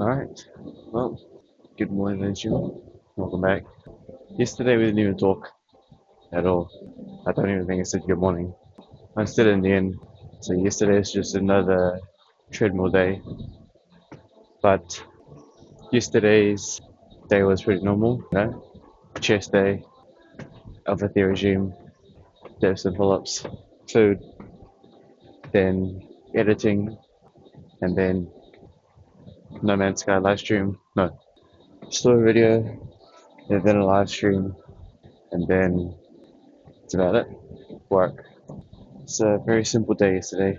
Alright, well, good morning, ladies and gentlemen. Welcome back. Yesterday we didn't even talk at all. I don't even think I said good morning. I said it in the end. So yesterday is just another treadmill day. But yesterday's day was pretty normal, you know? Chest day, Alpha Theory regime, dips and pull-ups, food, then editing, and then No Man's Sky live stream. No, story video, and then a live stream, and then that's about it. Work. It's a very simple day yesterday,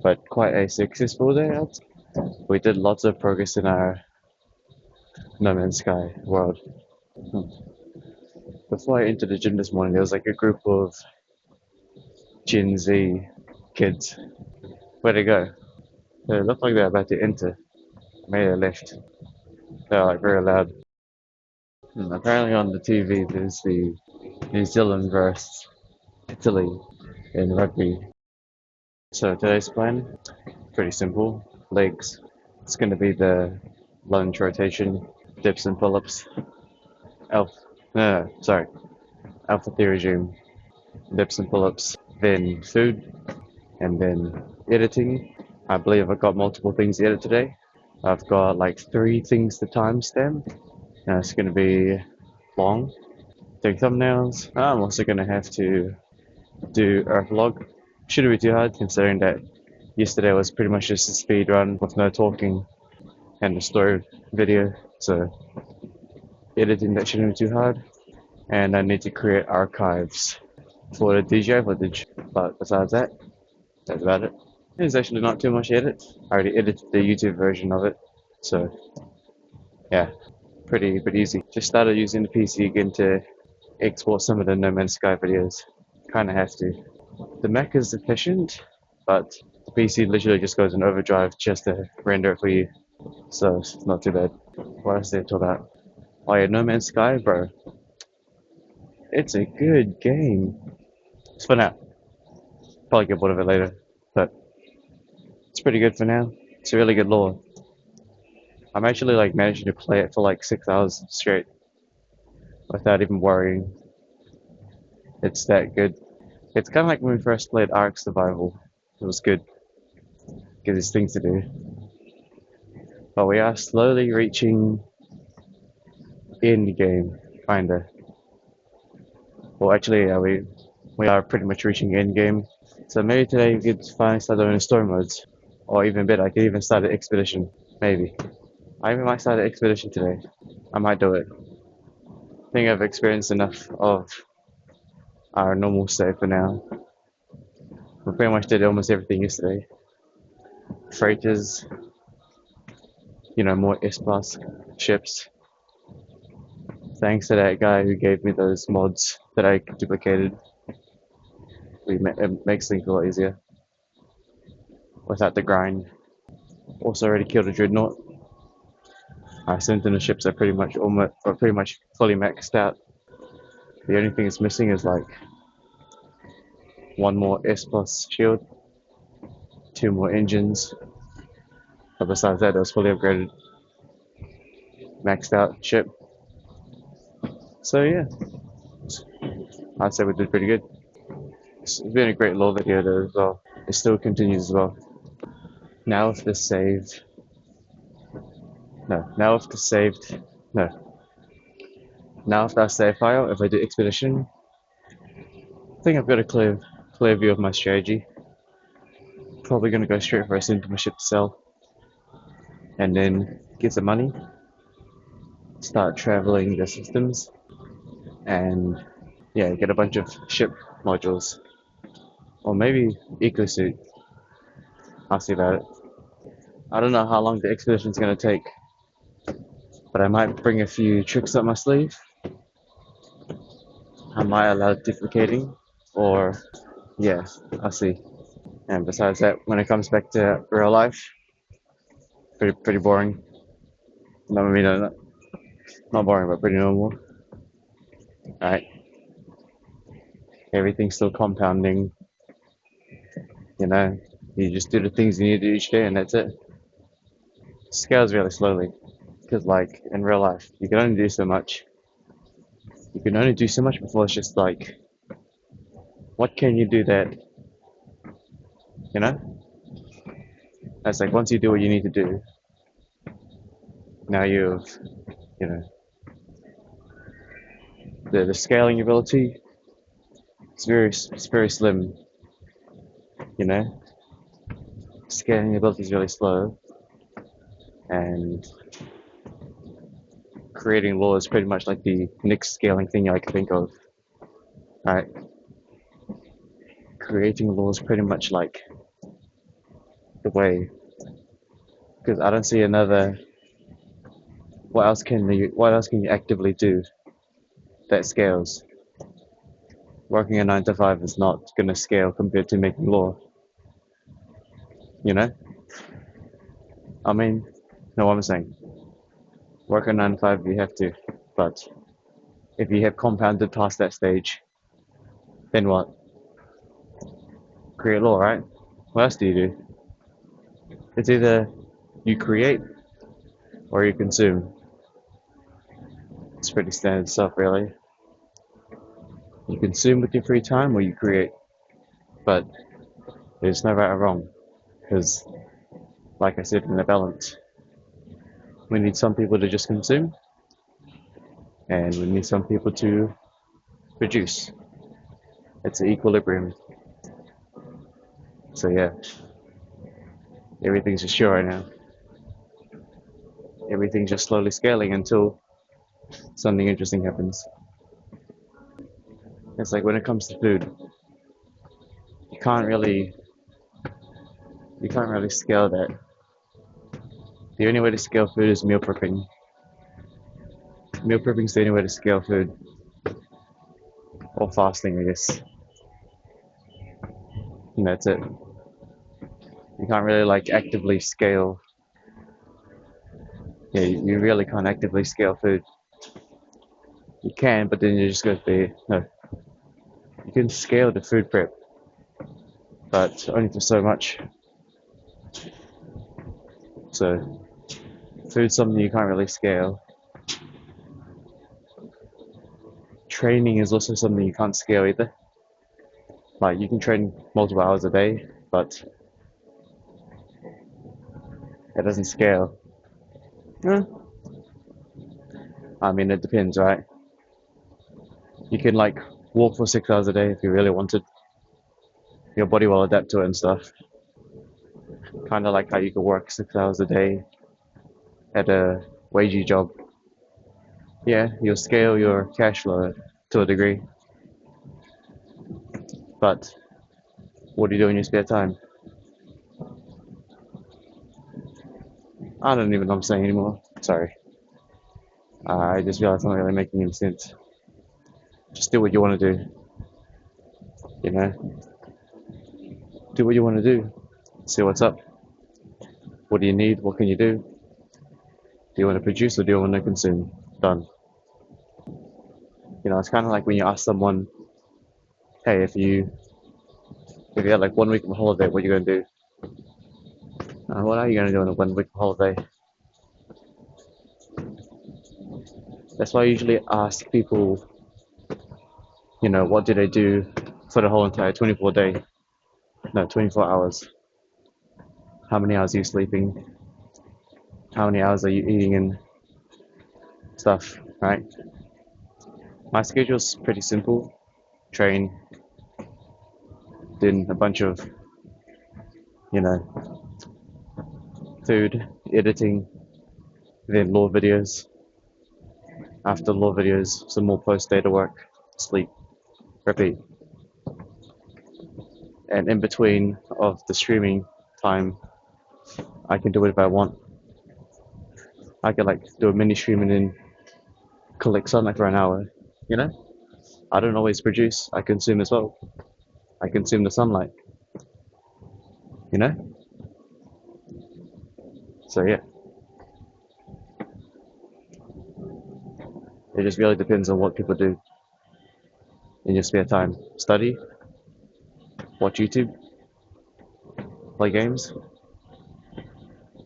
but quite a successful day. We did lots of progress in our No Man's Sky world. Hmm. Before I entered the gym this morning, there was like a group of Gen Z kids. Where'd they go? They looked like they're about to enter. Maybe they left. They're like very loud. Apparently on the TV there's the New Zealand versus Italy in rugby. So today's plan, pretty simple. Legs. It's going to be the lunge rotation, dips and pull-ups. Alpha, no, sorry, Alpha Theory regime, dips and pull-ups. Then food, and then editing. I believe I've got multiple things to edit today. I've got like 3 things to timestamp. And it's going to be long. Take thumbnails. I'm also going to have to do a vlog. Shouldn't be too hard considering that yesterday was pretty much just a speed run with no talking and a story video. So editing that shouldn't be too hard. And I need to create archives for the DJ footage. But besides that, that's about it. There's actually not too much edit. I already edited the YouTube version of it. So yeah, pretty easy. Just started using the PC again to export some of the No Man's Sky videos. Kinda have to. The Mac is efficient, but the PC literally just goes in overdrive just to render it for you. So it's not too bad. What else did I talk about? Oh yeah, No Man's Sky, bro. It's a good game. It's for now. Probably get bored of it later, but it's pretty good for now. It's a really good lore. I'm actually like managing to play it for like 6 hours straight without even worrying. It's that good. It's kind of like when we first played Ark Survival. It was good because there's things to do. But we are slowly reaching end game, kinda. Well, actually, yeah, we are pretty much reaching end game. So maybe today we could finally start doing story modes, or even better, I could even start an expedition. Maybe I even might start an expedition today. I might do it. I think I've experienced enough of our normal state for now. We pretty much did almost everything yesterday. Freighters, more S-Plus ships. Thanks to that guy who gave me those mods that I duplicated, it makes things a lot easier without the grind. Also already killed a dreadnought. Our sentinel ships are pretty much fully maxed out. The only thing that's missing is like one more S-Plus shield, 2 more engines. But besides that, it was fully upgraded, maxed out ship. So yeah, I'd say we did pretty good. It's been a great lore video though as well. It still continues as well. Now if this saved, no. Now if this saved, no. Now if that save file, if I do expedition, I think I've got a clear view of my strategy. Probably gonna go straight for a sentinel ship to sell, and then get some money, start traveling the systems, and yeah, get a bunch of ship modules, or maybe EcoSuit. I'll see about it. I don't know how long the expedition's gonna take, but I might bring a few tricks up my sleeve. I might allow duplicating, or yeah, I'll see. And besides that, when it comes back to real life, pretty boring. No, I mean, not boring, but pretty normal. Right? Everything's still compounding. You know, you just do the things you need to do each day, and that's it. scales really slowly. Because like in real life, you can only do so much. You can only do so much before it's just like, what can you do that, you know? It's like once you do what you need to do, now you know, the scaling ability, it's very slim, you know? Scaling ability is really slow, and creating law is pretty much like the next scaling thing I can think of, right? Creating law is pretty much like the way, because I don't see another. What else can you actively do that scales? Working a 9 to 5 is not going to scale compared to making law, you know? I mean, no, what I'm saying, work a 9 to 5 if you have to, but if you have compounded past that stage, then what? Create law, right? What else do you do? It's either you create or you consume. It's pretty standard stuff, really. You consume with your free time or you create, but there's no right or wrong, because, like I said, in the balance, we need some people to just consume, and we need some people to produce. It's an equilibrium. So yeah, everything's just chill right now. Everything's just slowly scaling until something interesting happens. It's like when it comes to food, you can't really you can't really scale that. The only way to scale food is meal prepping. Meal prepping is the only way to scale food, or fasting, I guess. And that's it. You can't really like actively scale. Yeah, you really can't actively scale food. You can, but then you just got to be no. You can scale the food prep, but only for so much. So food's something you can't really scale. Training is also something you can't scale either. Like you can train multiple hours a day, but it doesn't scale. Eh, I mean, it depends, right? You can like walk for 6 hours a day if you really wanted. Your body will adapt to it and stuff. Kind of like how you could work 6 hours a day at a wagey job. Yeah, you'll scale your cash flow to a degree, but what do you do in your spare time? I don't even know what I'm saying anymore. Sorry. I just realized I'm not really making any sense. Just do what you want to do, you know? Do what you want to do. See what's up. What do you need? What can you do? Do you want to produce or do you want to consume? Done. You know, it's kind of like when you ask someone, hey, if you had like 1 week of a holiday, what are you going to do? What are you going to do on a 1 week holiday? That's why I usually ask people, what do they do for the whole entire 24 day? No, 24 hours. How many hours are you sleeping? How many hours are you eating and stuff, right? My schedule's pretty simple. Train, then a bunch of, you know, food, editing, then law videos. After law videos, some more post data work, sleep, repeat. And in between of the streaming time, I can do whatever I want. I can like do a mini stream and then collect sunlight for an hour, you know? I don't always produce, I consume as well. I consume the sunlight, you know? So yeah, it just really depends on what people do in your spare time. Study, watch YouTube, play games,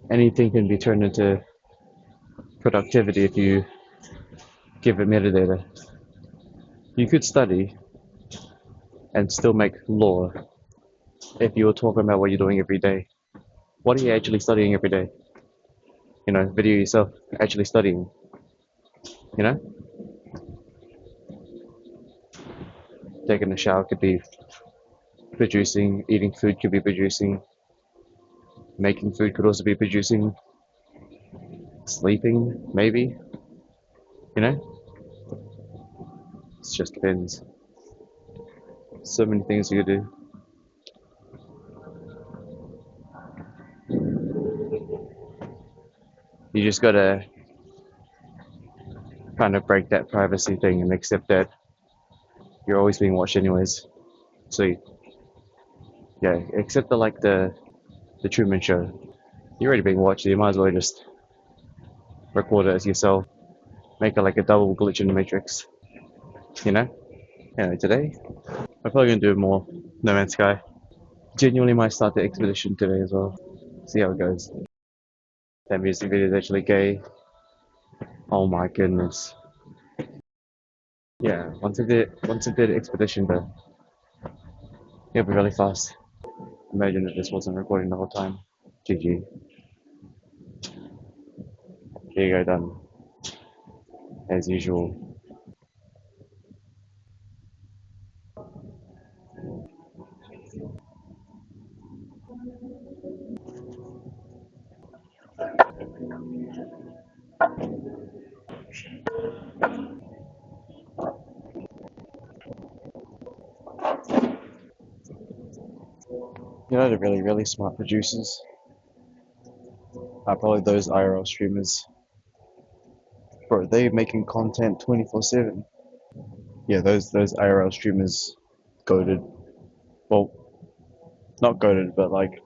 anything can be turned into productivity if you give it metadata. You could study and still make law if you were talking about what you're doing every day. What are you actually studying every day? Video yourself actually studying, you know? Taking a shower could be producing, eating food could be producing, making food could also be producing, sleeping, maybe, you know? It just depends. So many things you could do. You just gotta kind of break that privacy thing and accept that you're always being watched anyways. So yeah, except the the Truman Show. You're already being watched, so you might as well just record it as yourself. Make it like a double glitch in the matrix. You know? Anyway, today I'm probably gonna do more No Man's Sky. Genuinely might start the expedition today as well. See how it goes. That music video is actually gay. Oh my goodness. Yeah, once I did expedition though, it'll be really fast. Imagine if this wasn't recording the whole time. GG. Here you go, done. As usual. The really, really smart producers are probably those IRL streamers. Bro, they making content 24/7. Yeah, those IRL streamers goaded. Well, not goaded, but like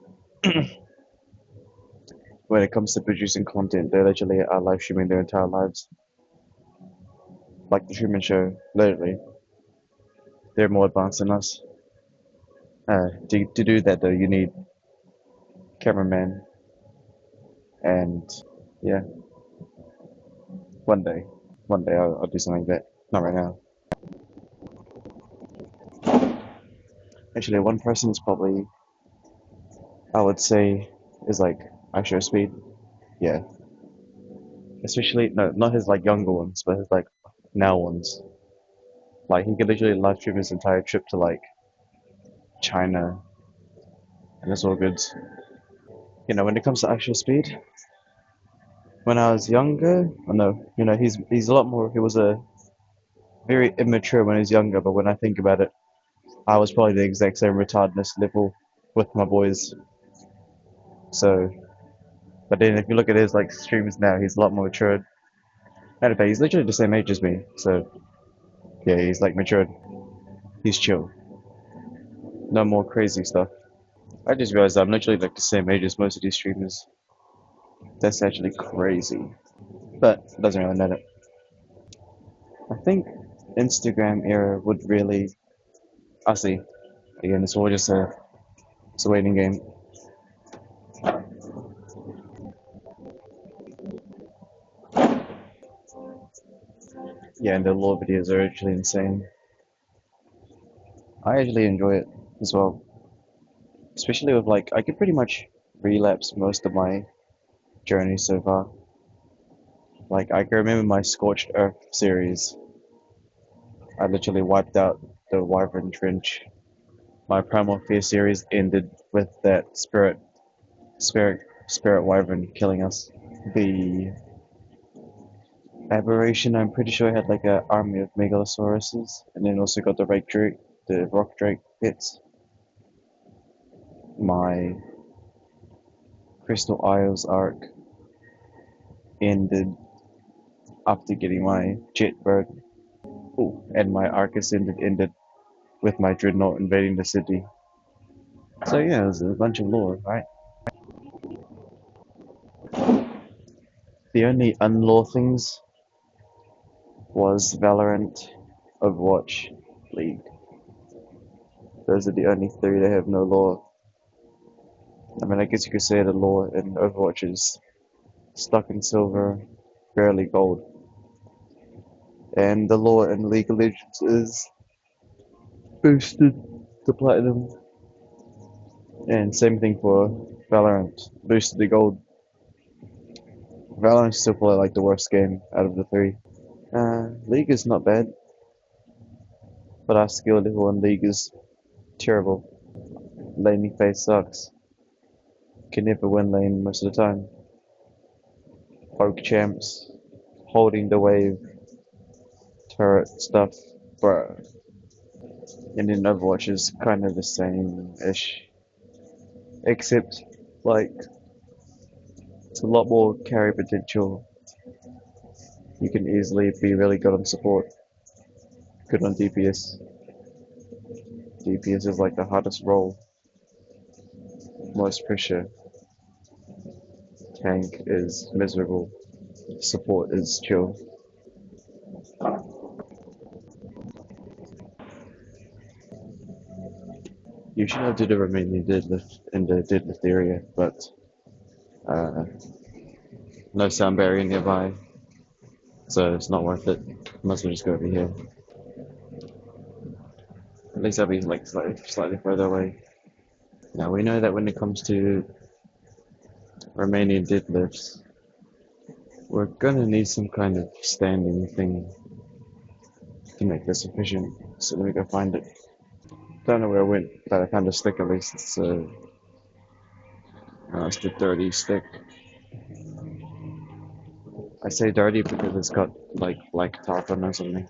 when it comes to producing content, they literally are live streaming their entire lives. Like the Truman Show, literally. They're more advanced than us. To do that though, you need cameraman and yeah, one day, I'll do something like that. Not right now. Actually, one person is probably I would say is like IShowSpeed. Yeah, especially no, not his like younger ones, but his like now ones. Like he could literally live stream his entire trip to like China, and it's all good. When it comes to IShowSpeed, when I was younger, I know, he's a lot more. He was a very immature when he was younger, but when I think about it, I was probably the exact same retardedness level with my boys. So, but then if you look at his like streams now, he's a lot more matured. And in fact, he's literally the same age as me. So yeah, he's like matured. He's chill. No more crazy stuff. I just realized I'm literally like the same age as most of these streamers. That's actually crazy. But it doesn't really matter. I think Instagram era would really. I see. Again, it's all just it's a waiting game. Yeah, and the lore videos are actually insane. I actually enjoy it as well. Especially with like, I could pretty much relapse most of my journey so far. Like, I can remember my Scorched Earth series. I literally wiped out the Wyvern Trench. My Primal Fear series ended with that spirit Wyvern killing us. The Aberration, I'm pretty sure had like an army of Megalosauruses, and then also got the the Rock Drake pits. My Crystal Isles arc ended after getting my Jetbird. Oh, and my Arcus ended with my Dreadnought invading the city. So yeah, there's a bunch of lore, right? The only unlore things was Valorant, Overwatch, League. Those are the only three that have no lore. I mean, I guess you could say the lore in Overwatch is stuck in silver, barely gold, and the lore in League of Legends is boosted to platinum, and same thing for Valorant, boosted to gold. Valorant's still probably like the worst game out of the three. League is not bad, but our skill level in League is terrible. Laning phase sucks. Can never win lane most of the time. Poke champs, holding the wave, turret stuff, bro. And in Overwatch is kind of the same-ish, except like it's a lot more carry potential. You can easily be really good on support, good on DPS. DPS is like the hardest role, most pressure. Tank is miserable. Support is chill. You should have did a Romanian deadlift in the deadlift area, but uh, no sound barrier nearby, so it's not worth it. Might as well just go over here. At least I'll be like slightly further away. Now we know that when it comes to Romanian deadlifts, we're gonna need some kind of standing thing to make this efficient. So let me go find it. Don't know where it went, but I found a stick at least. It's the dirty stick. I say dirty because it's got like black tarpon or something.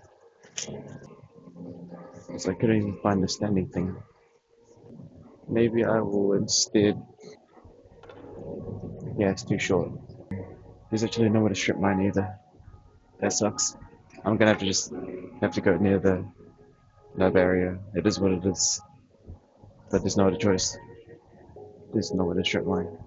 So I couldn't even find the standing thing. Maybe I will instead. Yeah, it's too short. There's actually nowhere to strip mine either. That sucks. I'm gonna have to go near the nub area. It is what it is. But there's no other choice. There's nowhere to strip mine.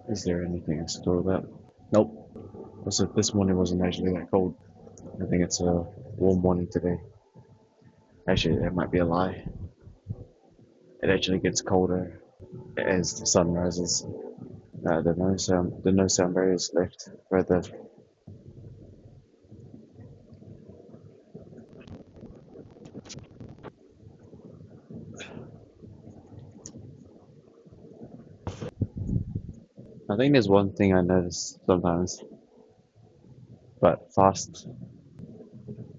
Is there anything else to talk about? Nope. Also, this morning wasn't actually that cold. I think it's a warm morning today. Actually, that might be a lie. It actually gets colder as the sun rises. The no sound barriers left further. I think there's one thing I notice sometimes, but fast.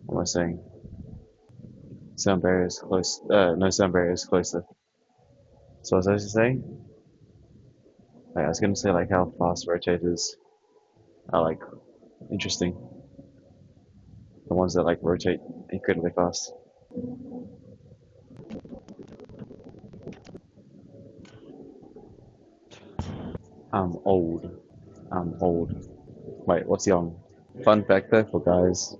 What am I saying? Sound barriers close. No sound barriers closer. So as I was saying, I was gonna say like how fast rotators are like interesting. The ones that like rotate incredibly fast. I'm old. I'm old. Wait, what's young? Fun fact though for guys,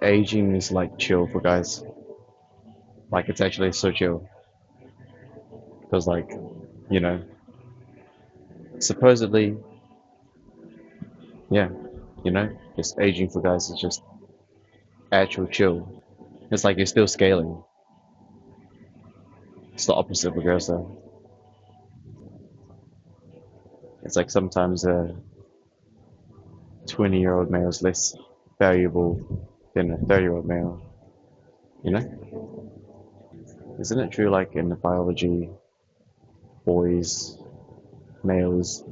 aging is like chill for guys. Like it's actually so chill because like you know supposedly yeah just aging for guys is just actual chill. It's like you're still scaling. It's the opposite for girls though. It's like sometimes a 20-year-old male is less valuable than a 30-year-old male. You know? Isn't it true like in the biology, boys, males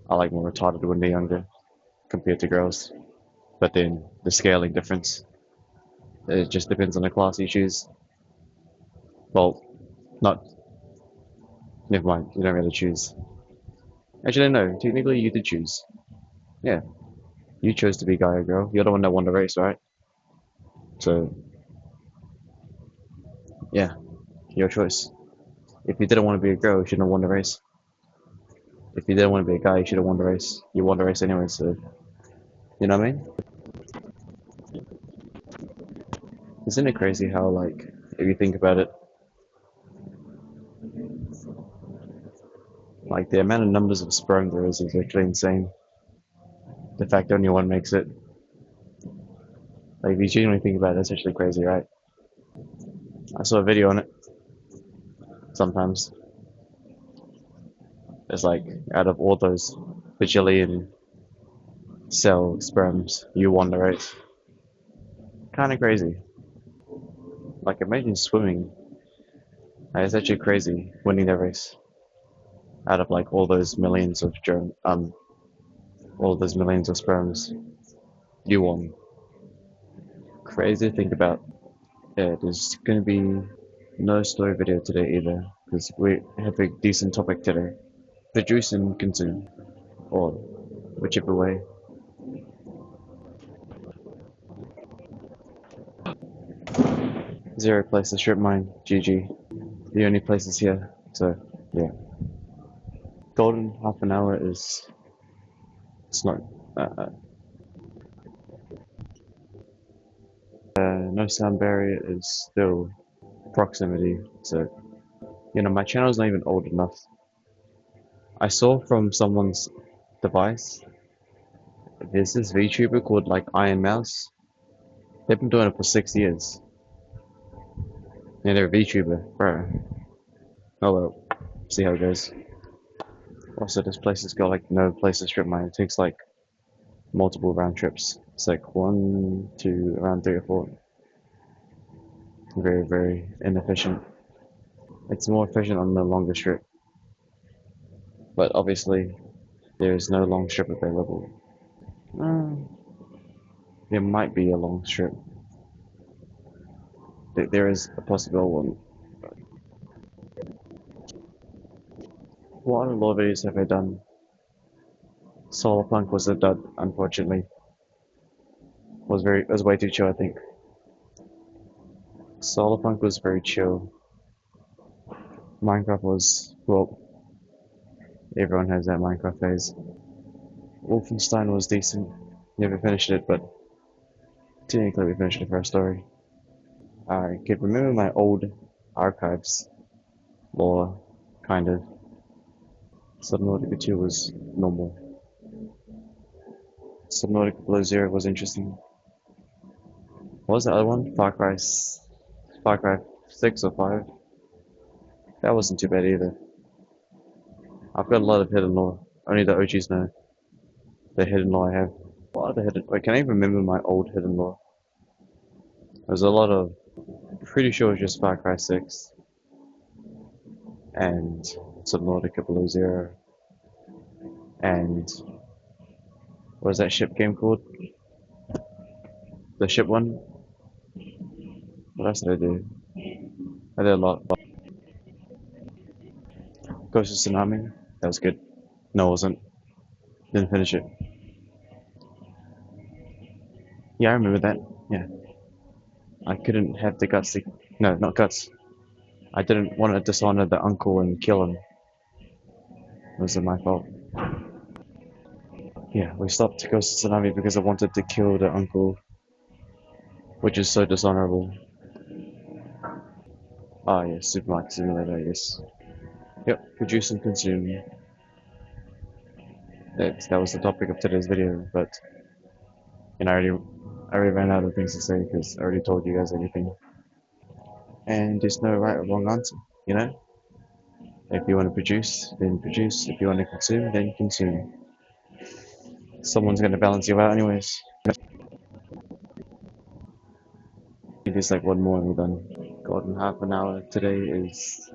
are like more retarded when they're younger compared to girls? But then the scaling difference, it just depends on the class you choose. Well, not, never mind, you don't really choose. Actually, no, technically you did choose. Yeah, you chose to be guy or girl. You're the one that won the race, right? So, yeah, your choice. If you didn't want to be a girl, you shouldn't have won the race. If you didn't want to be a guy, you should have won the race. You won the race anyway, so, you know what I mean? Isn't it crazy how, like, if you think about it, Like the amount of numbers of sperm there is literally insane. The fact only one makes it. Like if you genuinely think about it, that's actually crazy, right? I saw a video on it. Sometimes it's like out of all those bajillion cell sperms, you won the race. Kind of crazy. Like imagine swimming. Like, it's actually crazy winning the race out of like all those millions of all those millions of sperms. You won. Crazy to think about. Yeah, there's gonna be no story video today either because we have a decent topic today. Produce and consume, or whichever way. Zero place to strip mine. GG. The only place is here. So yeah. Golden half an hour is it's not uh, no sound barrier is still proximity. So my channel's not even old enough. I saw from someone's device. There's this VTuber called like Iron Mouse. They've been doing it for 6 years. Yeah, they're a VTuber, bro. Oh well, see how it goes. Also, this place has got like no place to strip mine. It takes like multiple round trips. It's like 1, 2, around 3 or 4. Very, very inefficient. It's more efficient on the longer strip, but obviously there is no long strip available. Uh, there might be a long strip. There is a possible one. What other law videos have I done? Solarpunk was a dud, unfortunately. Was way too chill, I think. Solarpunk was very chill. Minecraft was, well, everyone has that Minecraft phase. Wolfenstein was decent. Never finished it, but technically we finished the first story. I could remember my old archives lore, kind of. Subnautica 2 was normal. Subnautica Below Zero was interesting. What was the other one? Far Cry 6 or 5? That wasn't too bad either. I've got a lot of hidden lore. Only the OGs know the hidden lore I have. What other hidden? Wait, can I even remember my old hidden lore? There's a lot of. Pretty sure it was just Far Cry 6 and Subnautica Below Zero and what was that ship game called? The ship one? What else did I do? I did a lot. Ghost of Tsunami. That was good. No, it wasn't. Didn't finish it. Yeah, I remember that. Yeah. I couldn't have the guts to. No, not guts. I didn't want to dishonor the uncle and kill him. It was my fault. Yeah, we stopped Ghost of Tsunami because I wanted to kill the uncle, which is so dishonorable. Ah, yes, Supermarket Simulator, yes. Yep, produce and consume. That was the topic of today's video, but I already ran out of things to say because I already told you guys everything. And there's no right or wrong answer, you know? If you want to produce, then produce. If you want to consume, then consume. Someone's going to balance you out anyways. There's like one more and we're done. Golden half an hour. Today is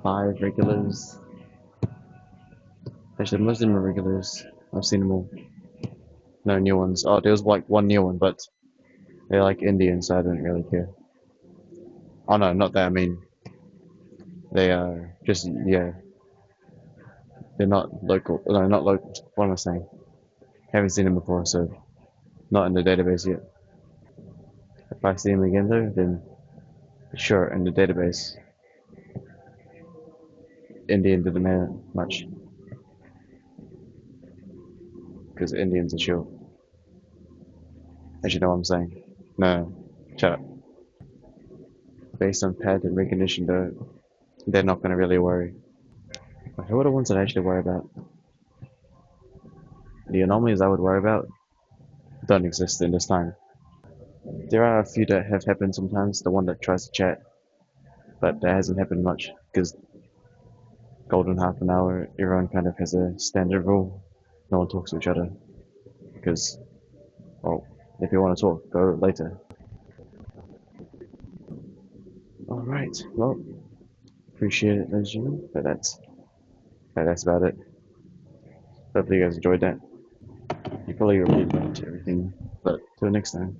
5 regulars. Actually, most of them are regulars. I've seen them all. No new ones. Oh, there was like one new one, but they're like Indian, so I don't really care. Oh no, not that. I mean, they are just, yeah, they're not local. No, not local. What am I saying? Haven't seen them before, so not in the database yet. If I see them again though, then sure, in the database. Indian didn't matter much because Indians are chill. As you know what I'm saying. No, shut up. based on pattern recognition, though, they're not going to really worry. But who are the ones that I actually worry about? The anomalies I would worry about don't exist in this time. There are a few that have happened sometimes, the one that tries to chat, but that hasn't happened much, because golden half an hour, everyone kind of has a standard rule. No one talks to each other, because, well, if you want to talk, go later. Alright, well, appreciate it, ladies and gentlemen, but that's about it. Hopefully you guys enjoyed that. You probably relate to everything, but till next time.